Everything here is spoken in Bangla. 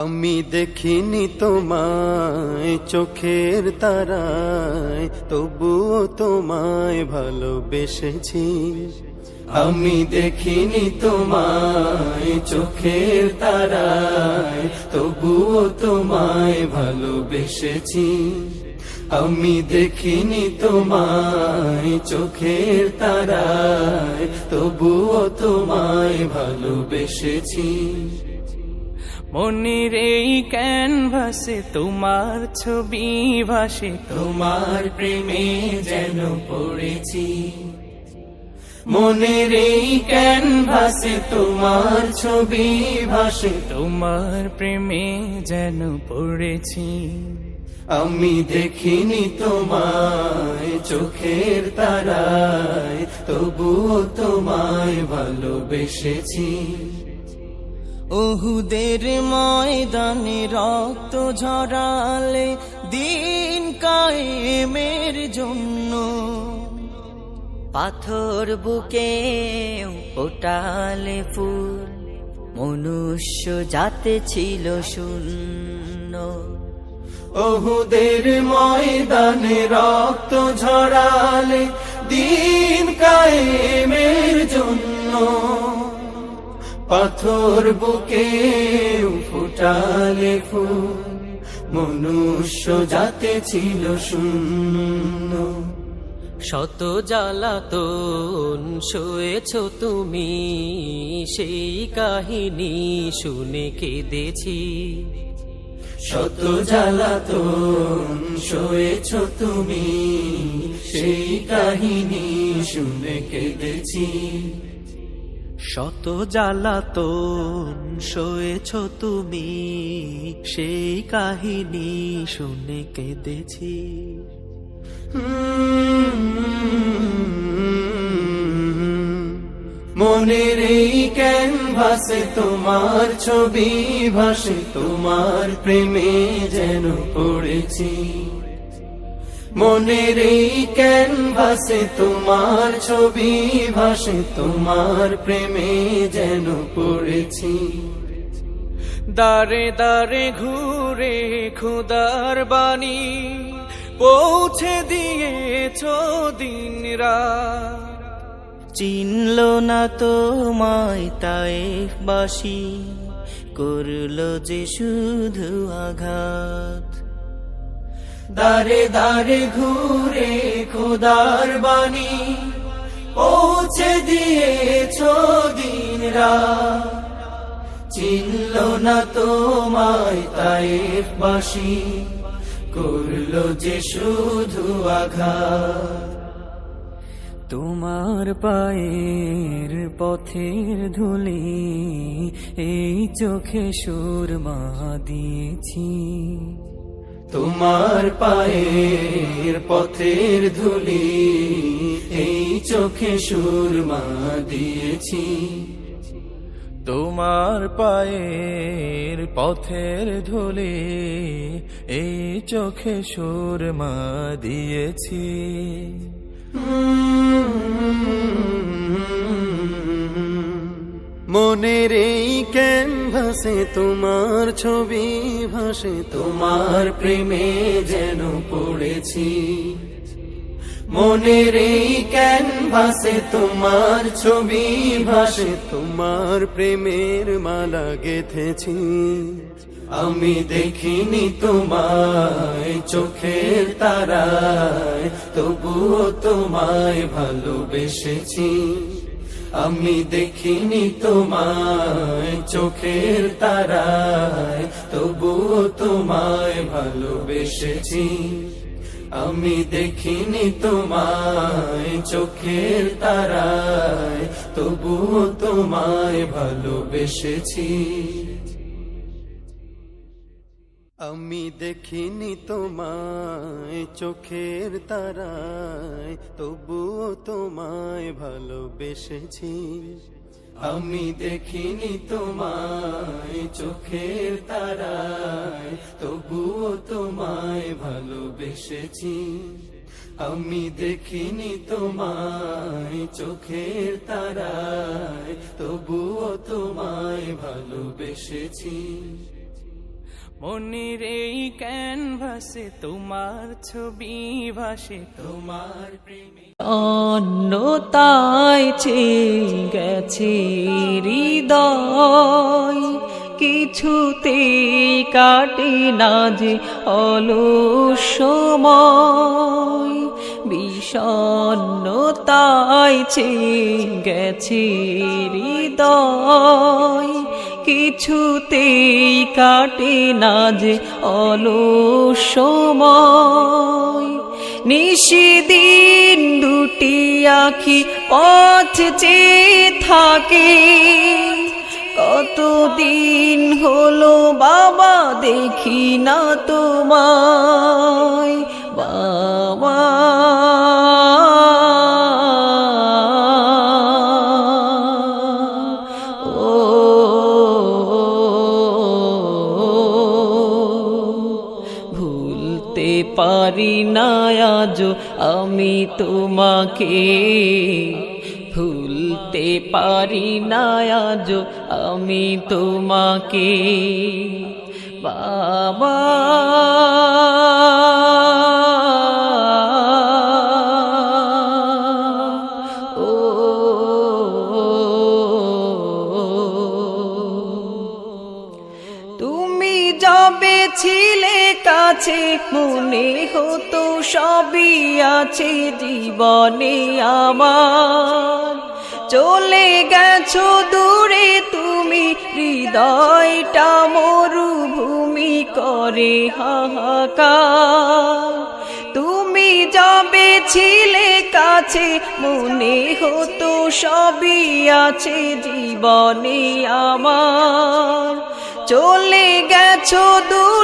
আমি দেখিনি তোমায় চোখের তারায়, তবুও তোমায় ভালোবেসেছি। আমি দেখিনি তোমায় চোখের তারায়, তবুও তোমায় ভালোবেসেছি। আমি দেখিনি তোমায় চোখের তারায়, তবুও তোমায় ভালোবেসেছি। মনের এই ক্যানভাসে তোমার ছবি ভাসে, তোমার প্রেমে যেন পড়েছি। মনের এই ক্যানভাসে তোমার ছবি ভাসে, তোমার প্রেমে যেন পড়েছি। আমি দেখিনি তোমায় চোখের তারায়, তবুও তোমায় ভালোবেসেছি। ওহুদের ময়দানে রক্ত ঝরালে দিন কায়েমের জন্য, পাথর বুকে ফোটালে ফুল, মনুষ্য জাতে ছিল শূন্য। ওহুদের ময়দানে রক্ত ঝরালে দিন কায়েমের জন্য, পাথর বুকে ফুটালে ফুল, মনুষ্য জাতে ছিল শূন্য। শত জ্বালাতন সয়েছ তুমি, সেই কাহিনী শুনে কেঁদেছি। শত জ্বালাতন সয়েছ তুমি, সেই কাহিনী শুনে কেঁদেছি। শত জ্বালাতন সয়েছ তুমি, সেই কাহিনী শুনে কেঁদেছি। মনের এই ক্যানভাসে তোমার ছবি ভাসে, তোমার প্রেমে যেন পড়েছি। মনের এই ক্যানভাসে তোমার ছবি ভাসে, তোমার প্রেমে যেন পড়েছি। দারে দারে ঘুরে খোদার বাণী পৌঁছে দিয়েছ দিন রাত, চিনল না তোমায় তায়েফবাসী, করলো যে শুধু আঘাত। দারে দারে ঘুরে খোদার বাণী পৌঁছে দিয়েছ দিন রাত, চিনল না তোমায় তায়েফবাসী, করলো যে শুধু আঘাত। তোমার পায়ের পথের ধুলি এই চোখে সুরমা দিয়েছি। তোমার পায়ের পথের ধুলি এই চোখে সুরমা দিয়েছি। তোমার পায়ের পথের ধুলি এই চোখে সুরমা দিয়েছি। মনের এই ক্যানভাসে তোমার ছবি ভাসে, তোমার প্রেমে যেন পড়েছি। মনের এই ক্যানভাসে তোমার ছবি ভাসে, তোমার প্রেমের মালা গেঁথেছি। আমি দেখিনি তোমায় চোখের তারায়, তবুও তোমায় ভালোবেসেছি। আমি দেখিনি তোমায় চোখের তারায়, তবুও তোমায় ভালোবেসেছি। আমি দেখিনি তোমায় চোখের তারায়, তবুও তোমায় ভালোবেসেছি। আমি দেখিনি তোমায় চোখের তারায়, তবুও তোমায় ভালোবেসেছি। আমি দেখিনি তোমায় চোখের তারায়, তবুও তোমায় ভালোবেসেছি। আমি দেখিনি তোমায় চোখের তারায়, তবুও তোমায় ভালোবেসেছি। মনের এই ক্যানভাসে তোমার ছবি ভাসে, তোমার প্রেমে অন্যতায় গেছে হৃদয়, কিছুতে কাটে না যে অলস সময়। বিষণ্ণতায় গেছে হৃদয়, কিছুতেই কাটে না যে অলস সময়। নিশিদিন দুটি আখি পথ চেয়ে থাকে, কতদিন হলো বাবা দেখি না তোমায়, বাবা ভুলতে পারি না আজও আমি তোমাকে, ভুলতে পারি না আজও আমি তোমাকে, বাবা ও তুমি যাবে ছিলে কাছে, মনে হতো সবই আছে জীবনে আমার। চলে গেছো দূরে তুমি, হৃদয়টা মরুভূমি করে হাহাকার। তুমি যাবে ছিলে কাছে, মনে হতো সবই আছে জীবনে আমার। চলে গেছো দূরে